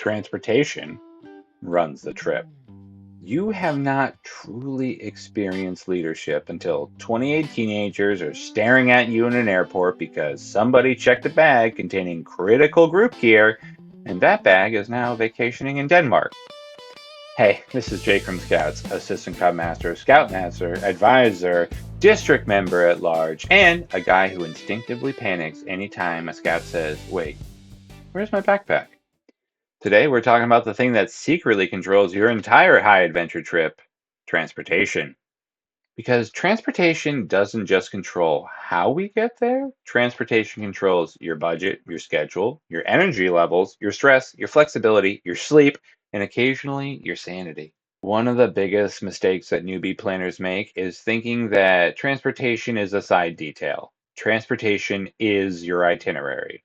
Transportation runs the trip. You have not truly experienced leadership until 28 teenagers are staring at you in an airport because somebody checked a bag containing critical group gear, and that bag is now vacationing in Denmark. Hey, this is Jake from Scouts, Assistant Cub Master, Scoutmaster, Advisor, District Member at Large, and a guy who instinctively panics anytime a scout says, "Wait, where's my backpack?" Today, we're talking about the thing that secretly controls your entire high adventure trip: transportation. Because transportation doesn't just control how we get there, transportation controls your budget, your schedule, your energy levels, your stress, your flexibility, your sleep, and occasionally your sanity. One of the biggest mistakes that newbie planners make is thinking that transportation is a side detail. Transportation is your itinerary.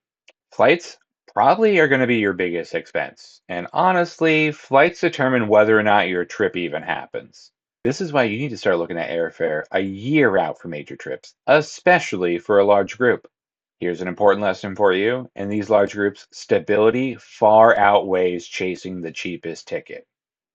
Flights probably are going to be your biggest expense. And honestly, flights determine whether or not your trip even happens. This is why you need to start looking at airfare a year out for major trips, especially for a large group. Here's an important lesson for you. In these large groups, stability far outweighs chasing the cheapest ticket.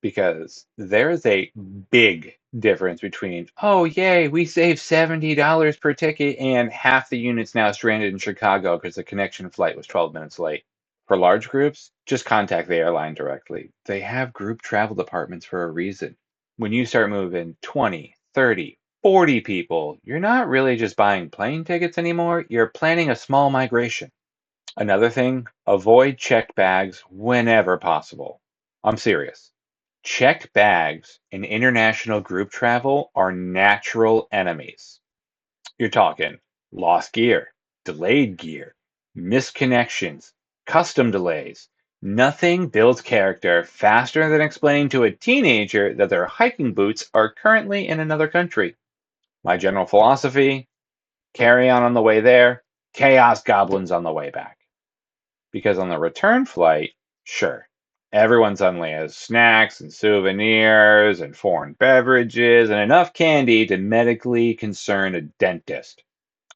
Because there is a big difference between, "Oh, yay, we saved $70 per ticket," and half the units now stranded in Chicago because the connection flight was 12 minutes late. For large groups, just contact the airline directly. They have group travel departments for a reason. When you start moving 20, 30, 40 people, you're not really just buying plane tickets anymore, you're planning a small migration. Another thing, avoid checked bags whenever possible. I'm serious. Checked bags in international group travel are natural enemies. You're talking lost gear, delayed gear, missed connections, custom delays. Nothing builds character faster than explaining to a teenager that their hiking boots are currently in another country. My general philosophy: carry on the way there, chaos goblins on the way back. Because on the return flight, sure, everyone suddenly has snacks and souvenirs and foreign beverages and enough candy to medically concern a dentist.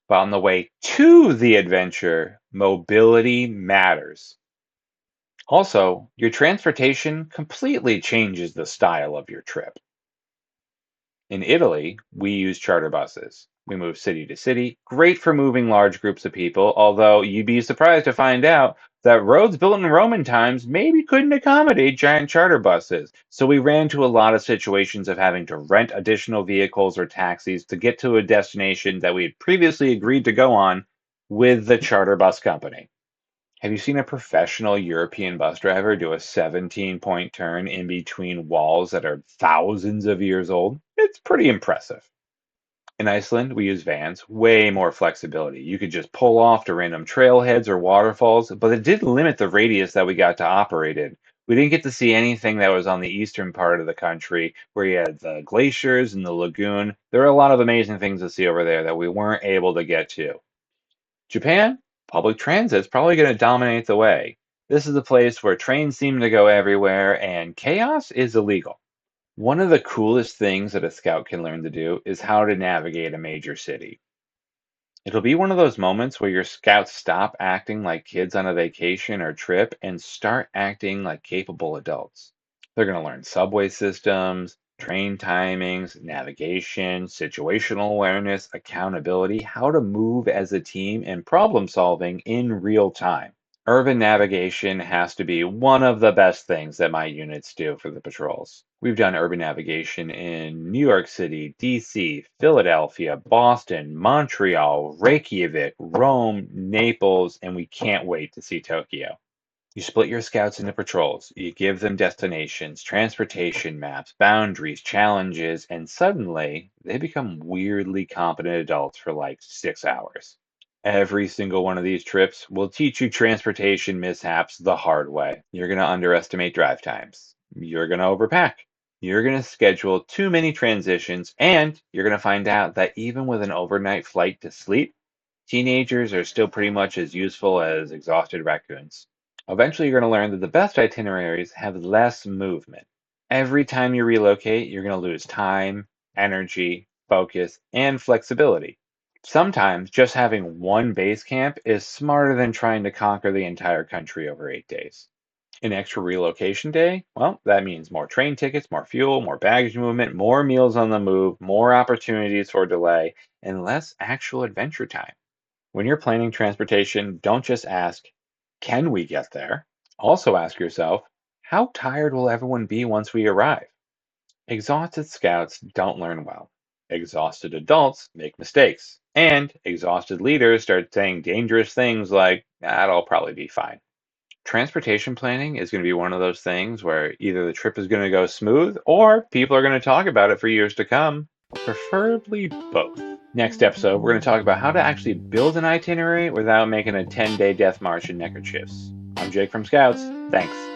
But on the way to the adventure, mobility matters. Also, your transportation completely changes the style of your trip. In Italy, we use charter buses. We move city to city, great for moving large groups of people, although you'd be surprised to find out that roads built in Roman times maybe couldn't accommodate giant charter buses. So we ran into a lot of situations of having to rent additional vehicles or taxis to get to a destination that we had previously agreed to go on with the charter bus company. Have you seen a professional European bus driver do a 17-point turn in between walls that are thousands of years old? It's pretty impressive. In Iceland, we use vans, way more flexibility. You could just pull off to random trailheads or waterfalls, but it did limit the radius that we got to operate in. We didn't get to see anything that was on the eastern part of the country where you had the glaciers and the lagoon. There are a lot of amazing things to see over there that we weren't able to get to. Japan, public transit's probably going to dominate the way. This is a place where trains seem to go everywhere and chaos is illegal. One of the coolest things that a scout can learn to do is how to navigate a major city. It'll be one of those moments where your scouts stop acting like kids on a vacation or trip and start acting like capable adults. They're going to learn subway systems, train timings, navigation, situational awareness, accountability, how to move as a team, and problem solving in real time. Urban navigation has to be one of the best things that my units do for the patrols. We've done urban navigation in New York City, DC, Philadelphia, Boston, Montreal, Reykjavik, Rome, Naples, and we can't wait to see Tokyo. You split your scouts into patrols, you give them destinations, transportation maps, boundaries, challenges, and suddenly they become weirdly competent adults for like 6 hours. Every single one of these trips will teach you transportation mishaps the hard way. You're going to underestimate drive times. You're going to overpack. You're going to schedule too many transitions, and you're going to find out that even with an overnight flight to sleep, teenagers are still pretty much as useful as exhausted raccoons. Eventually, you're going to learn that the best itineraries have less movement. Every time you relocate, you're going to lose time, energy, focus, and flexibility. Sometimes just having one base camp is smarter than trying to conquer the entire country over 8 days. An extra relocation day? Well, that means more train tickets, more fuel, more baggage movement, more meals on the move, more opportunities for delay, and less actual adventure time. When you're planning transportation, don't just ask, can we get there? Also ask yourself, how tired will everyone be once we arrive? Exhausted scouts don't learn well. Exhausted adults make mistakes. And exhausted leaders start saying dangerous things like, that'll probably be fine. Transportation planning is going to be one of those things where either the trip is going to go smooth or people are going to talk about it for years to come, preferably both. Next episode, we're going to talk about how to actually build an itinerary without making a 10-day death march in neckerchiefs. I'm Jake from Scouts. Thanks.